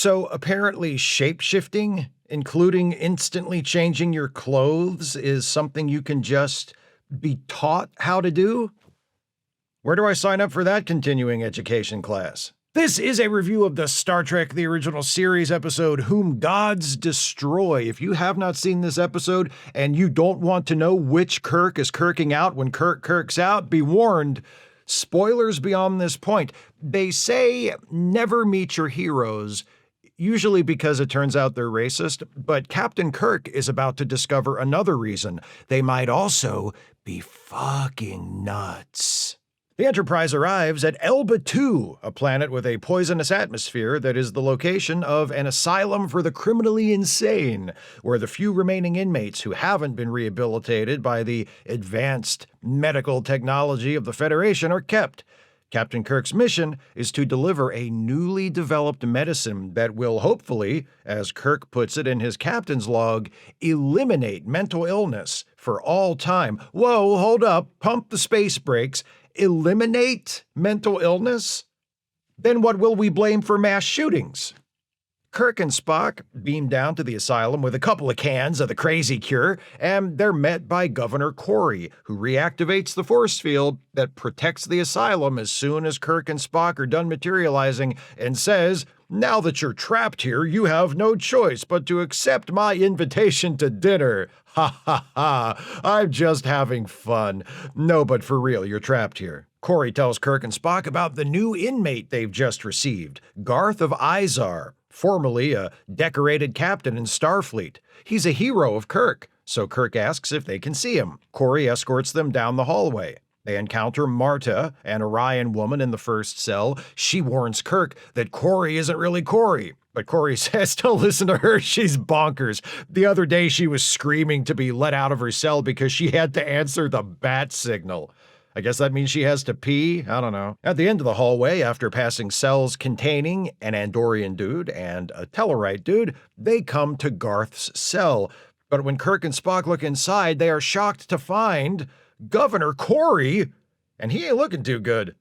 So apparently shape-shifting, including instantly changing your clothes, is something you can just be taught how to do? Where do I sign up for that continuing education class? This is a review of the Star Trek The Original Series episode, Whom Gods Destroy. If you have not seen this episode and you don't want to know which Kirk is Kirking out when Kirk Kirks out, be warned. Spoilers beyond this point. They say never meet your heroes, usually because it turns out they're racist, but Captain Kirk is about to discover another reason. They might also be fucking nuts. The Enterprise arrives at Elba 2, a planet with a poisonous atmosphere that is the location of an asylum for the criminally insane, where the few remaining inmates who haven't been rehabilitated by the advanced medical technology of the Federation are kept. Captain Kirk's mission is to deliver a newly developed medicine that will hopefully, as Kirk puts it in his captain's log, eliminate mental illness for all time. Whoa, hold up, pump the space brakes. Eliminate mental illness? Then what will we blame for mass shootings? Kirk and Spock beam down to the asylum with a couple of cans of the crazy cure, and they're met by Governor Corey, who reactivates the force field that protects the asylum as soon as Kirk and Spock are done materializing, and says, "Now that you're trapped here, you have no choice but to accept my invitation to dinner." Ha ha ha, I'm just having fun. No, but for real, you're trapped here. Corey tells Kirk and Spock about the new inmate they've just received, Garth of Izar, formerly a decorated captain in Starfleet. He's a hero of Kirk, so Kirk asks if they can see him. Corey escorts them down the hallway. They encounter Marta, an Orion woman in the first cell. She warns Kirk that Corey isn't really Corey. But Corey says, don't listen to her, she's bonkers. The other day she was screaming to be let out of her cell because she had to answer the bat signal. I guess that means she has to pee? I don't know. At the end of the hallway, after passing cells containing an Andorian dude and a Tellarite dude, they come to Garth's cell. But when Kirk and Spock look inside, they are shocked to find Governor Corey, and he ain't looking too good.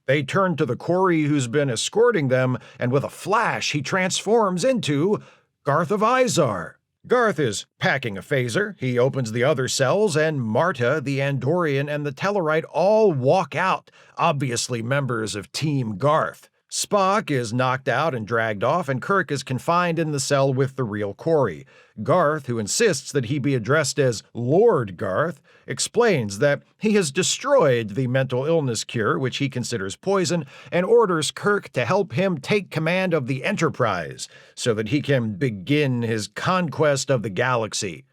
They turn to the Corey who's been escorting them, and with a flash, he transforms into Garth of Izar. Garth is packing a phaser. He opens the other cells, and Marta, the Andorian, and the Tellarite all walk out, obviously members of Team Garth. Spock is knocked out and dragged off, and Kirk is confined in the cell with the real Corey. Garth, who insists that he be addressed as Lord Garth, explains that he has destroyed the mental illness cure, which he considers poison, and orders Kirk to help him take command of the Enterprise so that he can begin his conquest of the galaxy.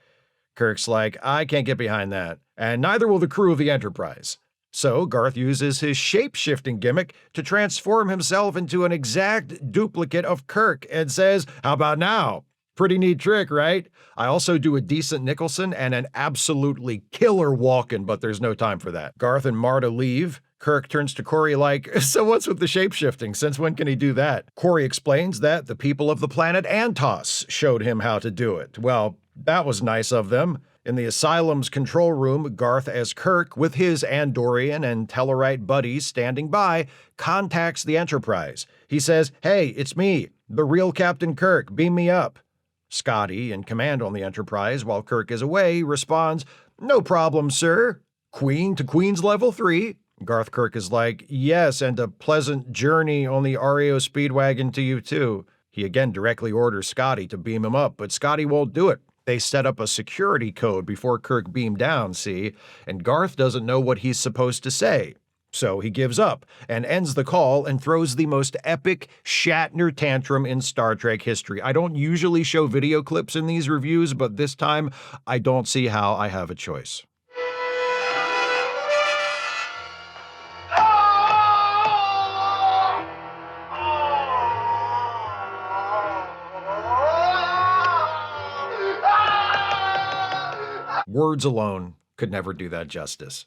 Kirk's like, I can't get behind that, and neither will the crew of the Enterprise. So Garth uses his shape-shifting gimmick to transform himself into an exact duplicate of Kirk and says, how about now? Pretty neat trick, right? I also do a decent Nicholson and an absolutely killer Walken, but there's no time for that. Garth and Marta leave. Kirk turns to Corey like, so what's with the shape-shifting? Since when can he do that? Corey explains that the people of the planet TOS showed him how to do it. Well, that was nice of them. In the asylum's control room, Garth as Kirk, with his Andorian and Tellarite buddies standing by, contacts the Enterprise. He says, hey, it's me, the real Captain Kirk, beam me up. Scotty, in command on the Enterprise while Kirk is away, responds, no problem, sir. Queen to Queen's level 3. Garth Kirk is like, yes, and a pleasant journey on the REO Speedwagon to you too. He again directly orders Scotty to beam him up, but Scotty won't do it. They set up a security code before Kirk beamed down, see? And Garth doesn't know what he's supposed to say. So he gives up and ends the call and throws the most epic Shatner tantrum in Star Trek history. I don't usually show video clips in these reviews, but this time I don't see how I have a choice. Words alone could never do that justice.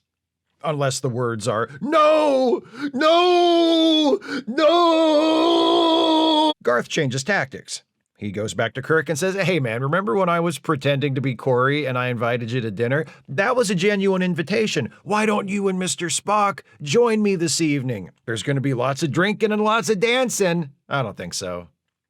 Unless the words are, no, no, no. Garth changes tactics. He goes back to Kirk and says, hey man, remember when I was pretending to be Corey and I invited you to dinner? That was a genuine invitation. Why don't you and Mr. Spock join me this evening? There's going to be lots of drinking and lots of dancing. I don't think so.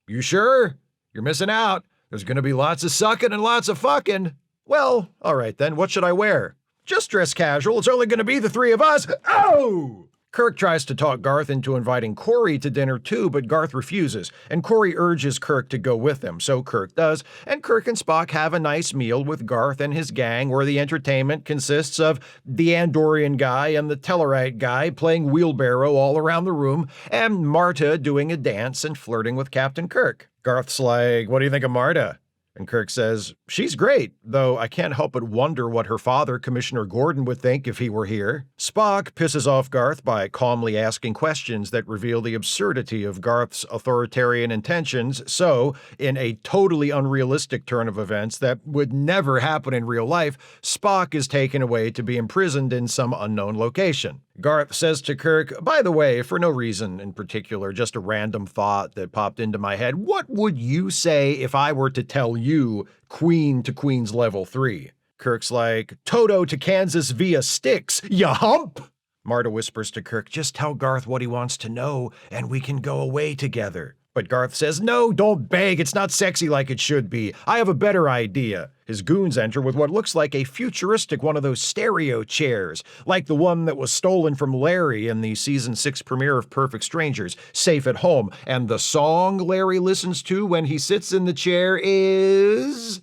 You sure? You're missing out. There's gonna be lots of sucking and lots of fucking. Well, all right then, what should I wear? Just dress casual, it's only gonna be the three of us. Oh! Kirk tries to talk Garth into inviting Corey to dinner too, but Garth refuses, and Corey urges Kirk to go with him, so Kirk does, and Kirk and Spock have a nice meal with Garth and his gang, where the entertainment consists of the Andorian guy and the Tellarite guy playing wheelbarrow all around the room, and Marta doing a dance and flirting with Captain Kirk. Garth's like, "What do you think of Marta?" And Kirk says, "She's great, though I can't help but wonder what her father, Commissioner Gordon, would think if he were here." Spock pisses off Garth by calmly asking questions that reveal the absurdity of Garth's authoritarian intentions, so, in a totally unrealistic turn of events that would never happen in real life, Spock is taken away to be imprisoned in some unknown location. Garth says to Kirk, "By the way, for no reason in particular, just a random thought that popped into my head, what would you say if I were to tell you Queen to Queen's level 3? Kirk's like, "Toto to Kansas via Styx, ya hump!" Marta whispers to Kirk, "Just tell Garth what he wants to know, and we can go away together." But Garth says, "No, don't beg, it's not sexy like it should be. I have a better idea." His goons enter with what looks like a futuristic one of those stereo chairs, like the one that was stolen from Larry in the Season 6 premiere of Perfect Strangers, safe at home. And the song Larry listens to when he sits in the chair is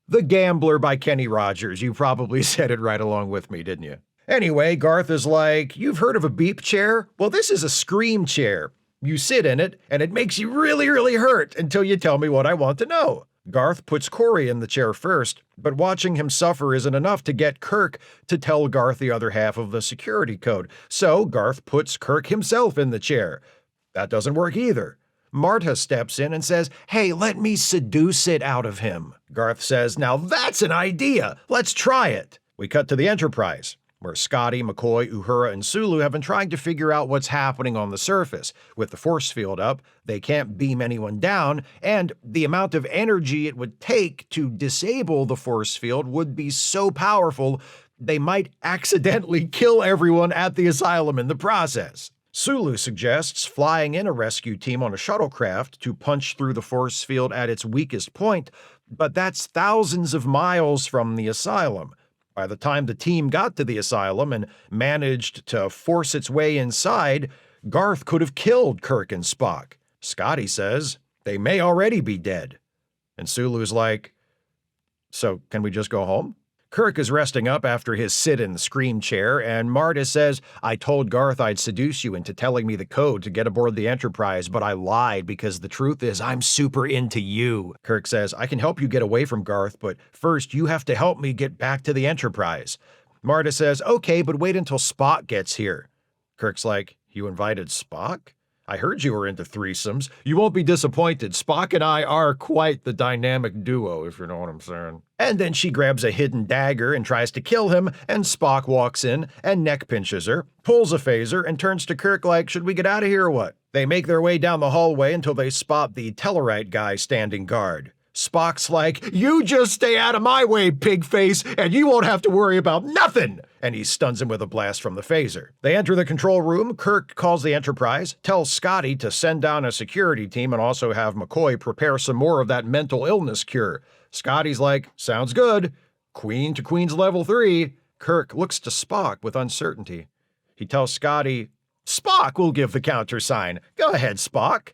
The Gambler by Kenny Rogers. You probably said it right along with me, didn't you? Anyway, Garth is like, "You've heard of a beep chair? Well, this is a scream chair. You sit in it, and it makes you really, really hurt until you tell me what I want to know." Garth puts Corey in the chair first, but watching him suffer isn't enough to get Kirk to tell Garth the other half of the security code. So Garth puts Kirk himself in the chair. That doesn't work either. Marta steps in and says, "Hey, let me seduce it out of him." Garth says, "Now that's an idea. Let's try it." We cut to the Enterprise, where Scotty, McCoy, Uhura, and Sulu have been trying to figure out what's happening on the surface. With the force field up, they can't beam anyone down, and the amount of energy it would take to disable the force field would be so powerful, they might accidentally kill everyone at the asylum in the process. Sulu suggests flying in a rescue team on a shuttlecraft to punch through the force field at its weakest point, but that's thousands of miles from the asylum. By the time the team got to the asylum and managed to force its way inside, Garth could have killed Kirk and Spock. Scotty says they may already be dead. And Sulu's like, "So can we just go home?" Kirk is resting up after his sit in the scream chair, and Marta says, "I told Garth I'd seduce you into telling me the code to get aboard the Enterprise, but I lied because the truth is I'm super into you." Kirk says, "I can help you get away from Garth, but first you have to help me get back to the Enterprise." Marta says, "Okay, but wait until Spock gets here." Kirk's like, "You invited Spock? I heard you were into threesomes. You won't be disappointed. Spock and I are quite the dynamic duo, if you know what I'm saying." And then she grabs a hidden dagger and tries to kill him, and Spock walks in and neck pinches her, pulls a phaser, and turns to Kirk like, "Should we get out of here or what?" They make their way down the hallway until they spot the Tellarite guy standing guard. Spock's like, "You just stay out of my way, pig face, and you won't have to worry about nothing!" And he stuns him with a blast from the phaser. They enter the control room. Kirk calls the Enterprise, tells Scotty to send down a security team and also have McCoy prepare some more of that mental illness cure. Scotty's like, "Sounds good. Queen to Queen's level 3. Kirk looks to Spock with uncertainty. He tells Scotty, "Spock will give the countersign. Go ahead, Spock."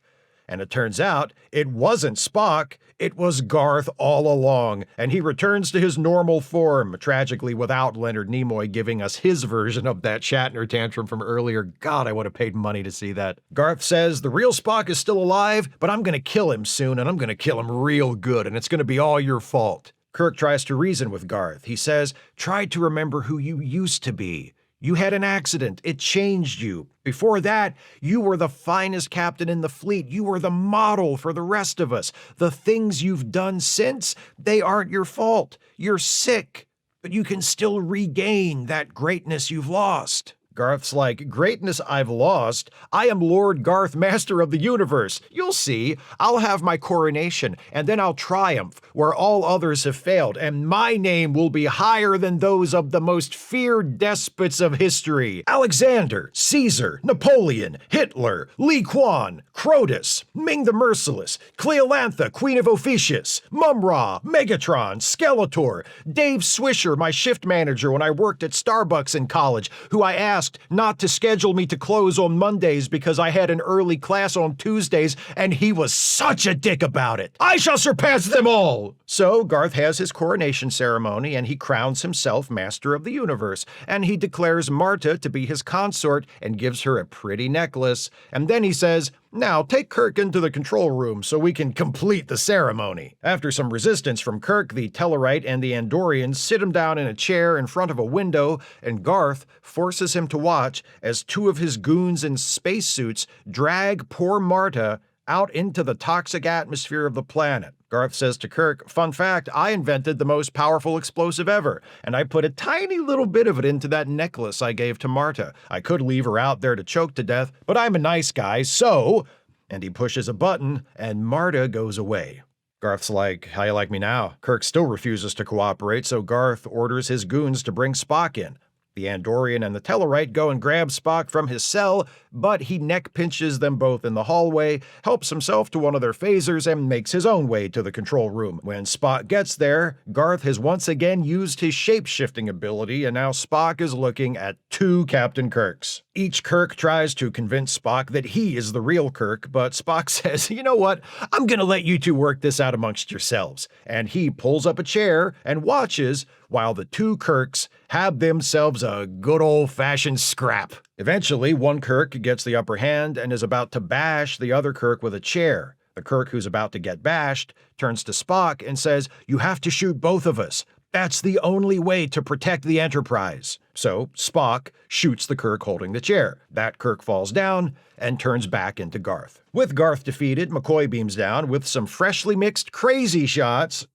And it turns out it wasn't Spock, it was Garth all along, and he returns to his normal form, tragically without Leonard Nimoy giving us his version of that Shatner tantrum from earlier. God, I would have paid money to see that. Garth says, "The real Spock is still alive, but I'm gonna kill him soon, and I'm gonna kill him real good, and it's gonna be all your fault." Kirk tries to reason with Garth. He says, "Try to remember who you used to be. You had an accident. It changed you. Before that, you were the finest captain in the fleet. You were the model for the rest of us. The things you've done since, they aren't your fault. You're sick, but you can still regain that greatness you've lost." Garth's like, greatness I've lost. I am Lord Garth, Master of the Universe. You'll see. I'll have my coronation, and then I'll triumph where all others have failed, and my name will be higher than those of the most feared despots of history. Alexander, Caesar, Napoleon, Hitler, Li Kuan, Crotus, Ming the Merciless, Cleolantha, Queen of Ophiuchus, Mum-Ra, Megatron, Skeletor, Dave Swisher, my shift manager when I worked at Starbucks in college, who I asked not to schedule me to close on Mondays because I had an early class on Tuesdays, and he was such a dick about it. I shall surpass them all! So Garth has his coronation ceremony, and he crowns himself Master of the Universe, and he declares Marta to be his consort and gives her a pretty necklace, and then he says, now, take Kirk into the control room so we can complete the ceremony. After some resistance from Kirk, the Tellarite and the Andorians sit him down in a chair in front of a window, and Garth forces him to watch as two of his goons in spacesuits drag poor Marta out into the toxic atmosphere of the planet. Garth says to Kirk, fun fact, I invented the most powerful explosive ever, and I put a tiny little bit of it into that necklace I gave to Marta. I could leave her out there to choke to death, but I'm a nice guy, so... And he pushes a button, and Marta goes away. Garth's like, how you like me now? Kirk still refuses to cooperate, so Garth orders his goons to bring Spock in. The Andorian and the Tellarite go and grab Spock from his cell, but he neck pinches them both in the hallway, helps himself to one of their phasers, and makes his own way to the control room. When Spock gets there, Garth has once again used his shape-shifting ability, and now Spock is looking at two Captain Kirks. Each Kirk tries to convince Spock that he is the real Kirk, but Spock says, you know what, I'm gonna let you two work this out amongst yourselves. And he pulls up a chair and watches while the two Kirks have themselves a good old-fashioned scrap. Eventually, one Kirk gets the upper hand and is about to bash the other Kirk with a chair. The Kirk who's about to get bashed turns to Spock and says, you have to shoot both of us. That's the only way to protect the Enterprise. So Spock shoots the Kirk holding the chair. That Kirk falls down and turns back into Garth. With Garth defeated, McCoy beams down with some freshly mixed crazy shots,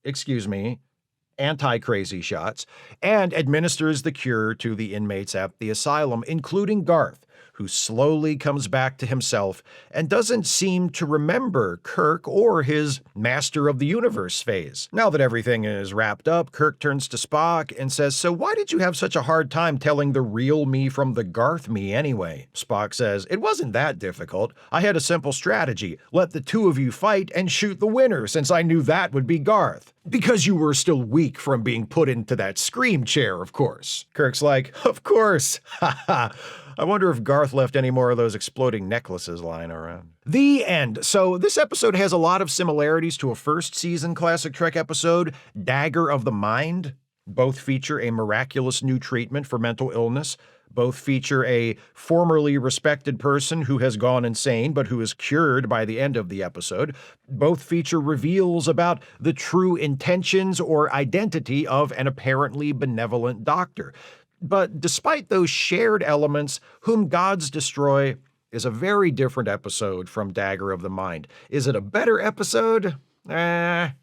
anti-crazy shots, and administers the cure to the inmates at the asylum, including Garth, who slowly comes back to himself and doesn't seem to remember Kirk or his Master of the Universe phase. Now that everything is wrapped up, Kirk turns to Spock and says, so why did you have such a hard time telling the real me from the Garth me anyway? Spock says, it wasn't that difficult. I had a simple strategy. Let the two of you fight and shoot the winner, since I knew that would be Garth. Because you were still weak from being put into that scream chair, of course. Kirk's like, of course. Haha. I wonder if Garth left any more of those exploding necklaces lying around. The end. So this episode has a lot of similarities to a first season classic Trek episode, Dagger of the Mind. Both feature a miraculous new treatment for mental illness. Both feature a formerly respected person who has gone insane but who is cured by the end of the episode. Both feature reveals about the true intentions or identity of an apparently benevolent doctor. But despite those shared elements, Whom Gods Destroy is a very different episode from Dagger of the Mind. Is it a better episode? Not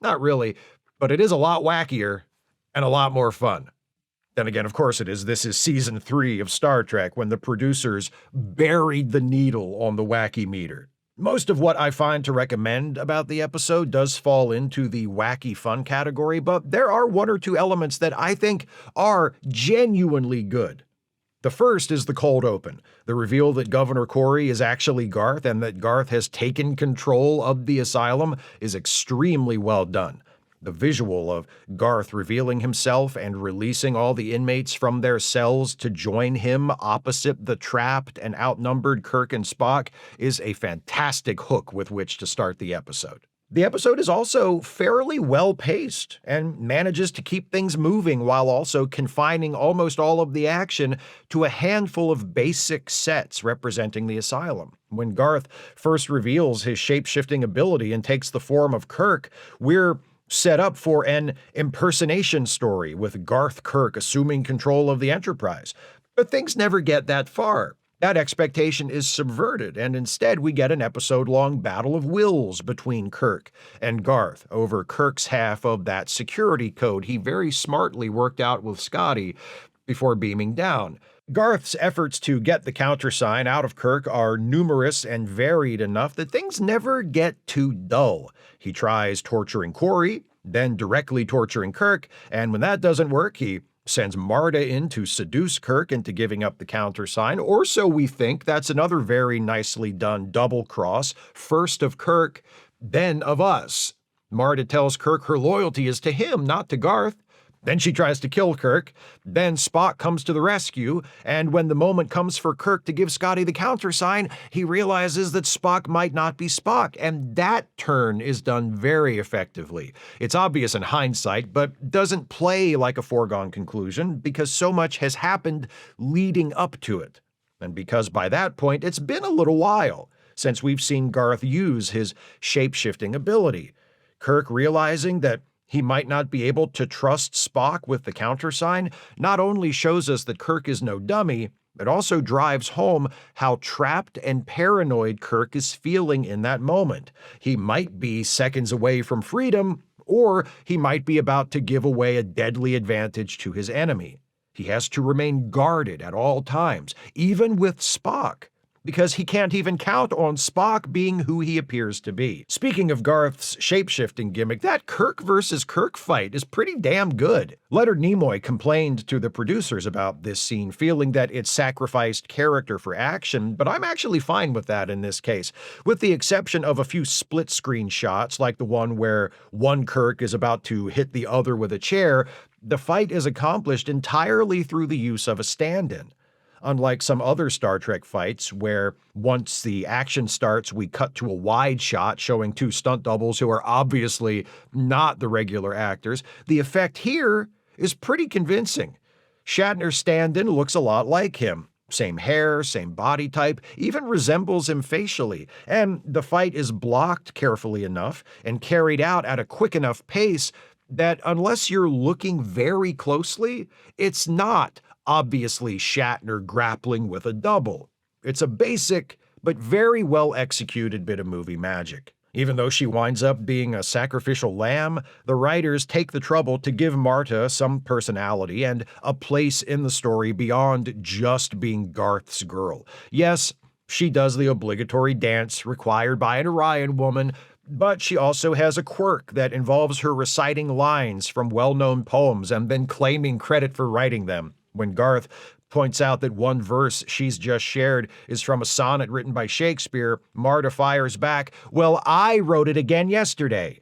really, but it is a lot wackier and a lot more fun. Then again, of course it is. This is season 3 of Star Trek, when the producers buried the needle on the wacky meter. Most of what I find to recommend about the episode does fall into the wacky fun category, but there are one or two elements that I think are genuinely good. The first is the cold open, the reveal that Governor Corey is actually Garth and that Garth has taken control of the asylum is extremely well done. The visual of Garth revealing himself and releasing all the inmates from their cells to join him opposite the trapped and outnumbered Kirk and Spock is a fantastic hook with which to start the episode. The episode is also fairly well paced and manages to keep things moving while also confining almost all of the action to a handful of basic sets representing the asylum. When Garth first reveals his shape-shifting ability and takes the form of Kirk, we're set up for an impersonation story with Garth Kirk assuming control of the Enterprise. But things never get that far. That expectation is subverted, and instead we get an episode-long battle of wills between Kirk and Garth over Kirk's half of that security code he very smartly worked out with Scotty before beaming down. Garth's efforts to get the countersign out of Kirk are numerous and varied enough that things never get too dull. He tries torturing Corey, then directly torturing Kirk, and when that doesn't work, he sends Marta in to seduce Kirk into giving up the countersign, or so we think. That's another very nicely done double cross, first of Kirk, then of us. Marta tells Kirk her loyalty is to him, not to Garth. Then she tries to kill Kirk. Then Spock comes to the rescue, and when the moment comes for Kirk to give Scotty the countersign, he realizes that Spock might not be Spock, and that turn is done very effectively. It's obvious in hindsight, but doesn't play like a foregone conclusion because so much has happened leading up to it. And because by that point, it's been a little while since we've seen Garth use his shape-shifting ability. Kirk realizing that he might not be able to trust Spock with the countersign not only shows us that Kirk is no dummy, it also drives home how trapped and paranoid Kirk is feeling in that moment. He might be seconds away from freedom, or he might be about to give away a deadly advantage to his enemy. He has to remain guarded at all times, even with Spock, because he can't even count on Spock being who he appears to be. Speaking of Garth's shape-shifting gimmick, that Kirk versus Kirk fight is pretty damn good. Leonard Nimoy complained to the producers about this scene, feeling that it sacrificed character for action, but I'm actually fine with that in this case, with the exception of a few split-screen shots, like the one where one Kirk is about to hit the other with a chair. The fight is accomplished entirely through the use of a stand-in. Unlike some other Star Trek fights where once the action starts, we cut to a wide shot showing two stunt doubles who are obviously not the regular actors, the effect here is pretty convincing. Shatner's stand-in looks a lot like him. Same hair, same body type, even resembles him facially, and the fight is blocked carefully enough and carried out at a quick enough pace that unless you're looking very closely, it's not obviously Shatner grappling with a double. It's a basic but very well executed bit of movie magic. Even though she winds up being a sacrificial lamb, the writers take the trouble to give Marta some personality and a place in the story beyond just being Garth's girl. Yes, she does the obligatory dance required by an Orion woman, but she also has a quirk that involves her reciting lines from well-known poems and then claiming credit for writing them. When Garth points out that one verse she's just shared is from a sonnet written by Shakespeare, Marta fires back, "Well, I wrote it again yesterday."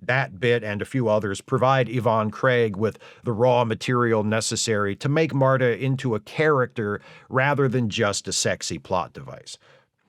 That bit and a few others provide Yvonne Craig with the raw material necessary to make Marta into a character rather than just a sexy plot device.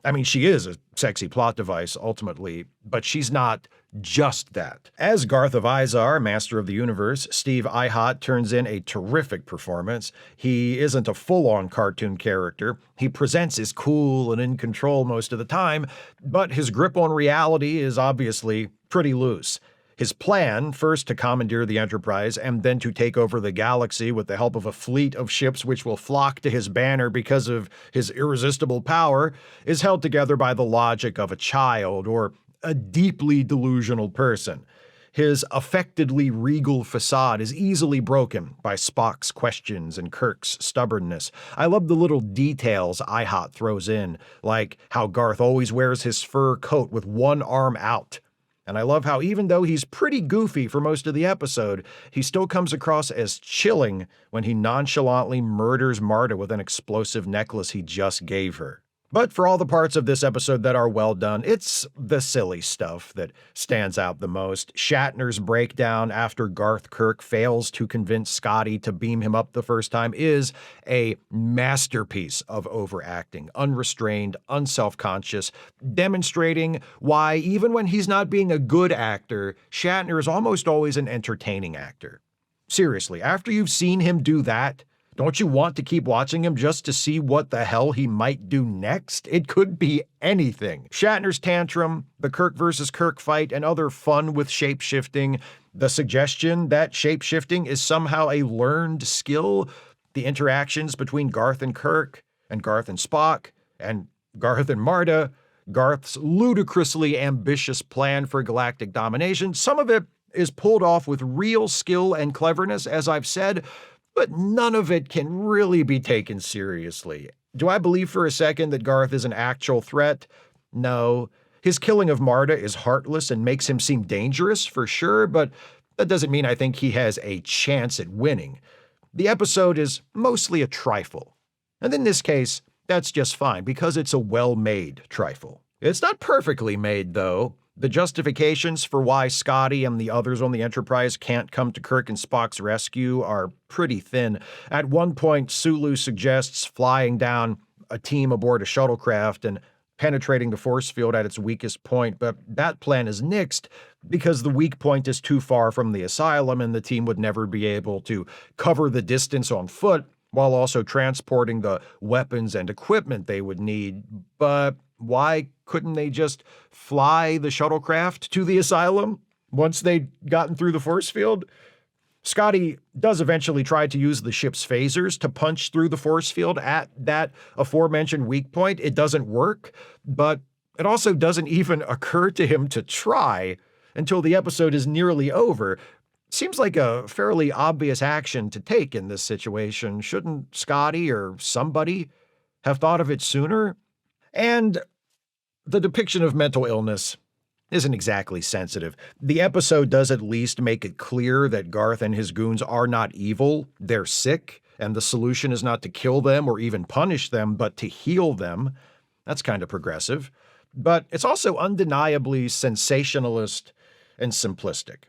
I mean, she is a sexy plot device, ultimately, but she's not just that. As Garth of Izar, Master of the Universe, Steve Ihott turns in a terrific performance. He isn't a full-on cartoon character. He presents as cool and in control most of the time, but his grip on reality is obviously pretty loose. His plan, first to commandeer the Enterprise and then to take over the galaxy with the help of a fleet of ships which will flock to his banner because of his irresistible power, is held together by the logic of a child or a deeply delusional person. His affectedly regal facade is easily broken by Spock's questions and Kirk's stubbornness. I love the little details Ihott throws in, like how Garth always wears his fur coat with one arm out. And I love how even though he's pretty goofy for most of the episode, he still comes across as chilling when he nonchalantly murders Marta with an explosive necklace he just gave her. But for all the parts of this episode that are well done, it's the silly stuff that stands out the most. Shatner's breakdown after Garth Kirk fails to convince Scotty to beam him up the first time is a masterpiece of overacting, unrestrained, unselfconscious, demonstrating why even when he's not being a good actor, Shatner is almost always an entertaining actor. Seriously, after you've seen him do that, don't you want to keep watching him just to see what the hell he might do next? It could be anything. Shatner's tantrum, the Kirk versus Kirk fight, and other fun with shape-shifting, the suggestion that shape-shifting is somehow a learned skill, the interactions between Garth and Kirk, and Garth and Spock, and Garth and Marta, Garth's ludicrously ambitious plan for galactic domination. Some of it is pulled off with real skill and cleverness, as I've said, but none of it can really be taken seriously. Do I believe for a second that Garth is an actual threat? No. His killing of Marta is heartless and makes him seem dangerous, for sure, but that doesn't mean I think he has a chance at winning. The episode is mostly a trifle. And in this case, that's just fine, because it's a well-made trifle. It's not perfectly made, though. The justifications for why Scotty and the others on the Enterprise can't come to Kirk and Spock's rescue are pretty thin. At one point, Sulu suggests flying down a team aboard a shuttlecraft and penetrating the force field at its weakest point, but that plan is nixed because the weak point is too far from the asylum and the team would never be able to cover the distance on foot while also transporting the weapons and equipment they would need. But why couldn't they just fly the shuttlecraft to the asylum once they'd gotten through the force field? Scotty does eventually try to use the ship's phasers to punch through the force field at that aforementioned weak point. It doesn't work, but it also doesn't even occur to him to try until the episode is nearly over. Seems like a fairly obvious action to take in this situation. Shouldn't Scotty or somebody have thought of it sooner? And the depiction of mental illness isn't exactly sensitive. The episode does at least make it clear that Garth and his goons are not evil. They're sick, and the solution is not to kill them or even punish them, but to heal them. That's kind of progressive. But it's also undeniably sensationalist and simplistic.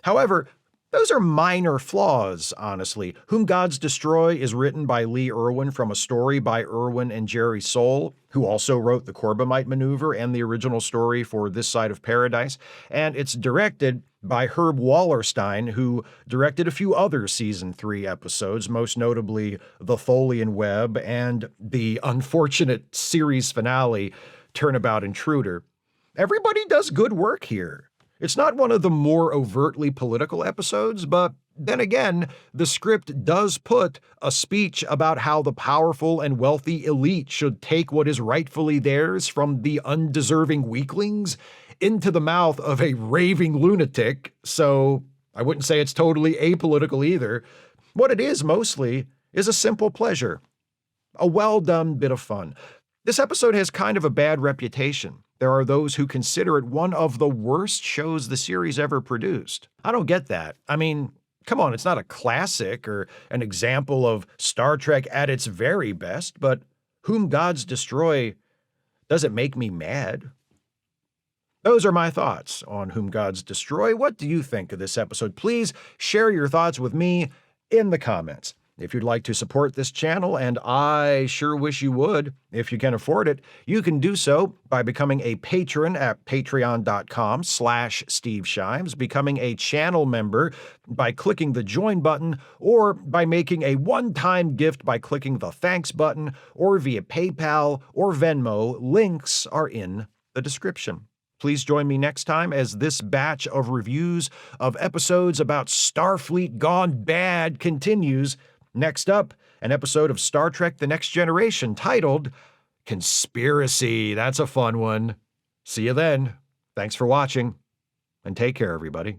However, those are minor flaws, honestly. Whom Gods Destroy is written by Lee Irwin from a story by Irwin and Jerry Soule, who also wrote the Corbomite Maneuver and the original story for This Side of Paradise, and it's directed by Herb Wallerstein, who directed a few other Season 3 episodes, most notably The Tholian Web and the unfortunate series finale, Turnabout Intruder. Everybody does good work here. It's not one of the more overtly political episodes, but then again, the script does put a speech about how the powerful and wealthy elite should take what is rightfully theirs from the undeserving weaklings into the mouth of a raving lunatic, so I wouldn't say it's totally apolitical either. What it is mostly is a simple pleasure, a well-done bit of fun. This episode has kind of a bad reputation. There are those who consider it one of the worst shows the series ever produced. I don't get that. I mean, come on, it's not a classic or an example of Star Trek at its very best, but Whom Gods Destroy doesn't make me mad. Those are my thoughts on Whom Gods Destroy. What do you think of this episode? Please share your thoughts with me in the comments. If you'd like to support this channel, and I sure wish you would, if you can afford it, you can do so by becoming a patron at patreon.com/Steve Shives, becoming a channel member by clicking the join button, or by making a one-time gift by clicking the thanks button, or via PayPal or Venmo. Links are in the description. Please join me next time as this batch of reviews of episodes about Starfleet gone bad continues. Next up, an episode of Star Trek The Next Generation titled Conspiracy. That's a fun one. See you then. Thanks for watching, and take care, everybody.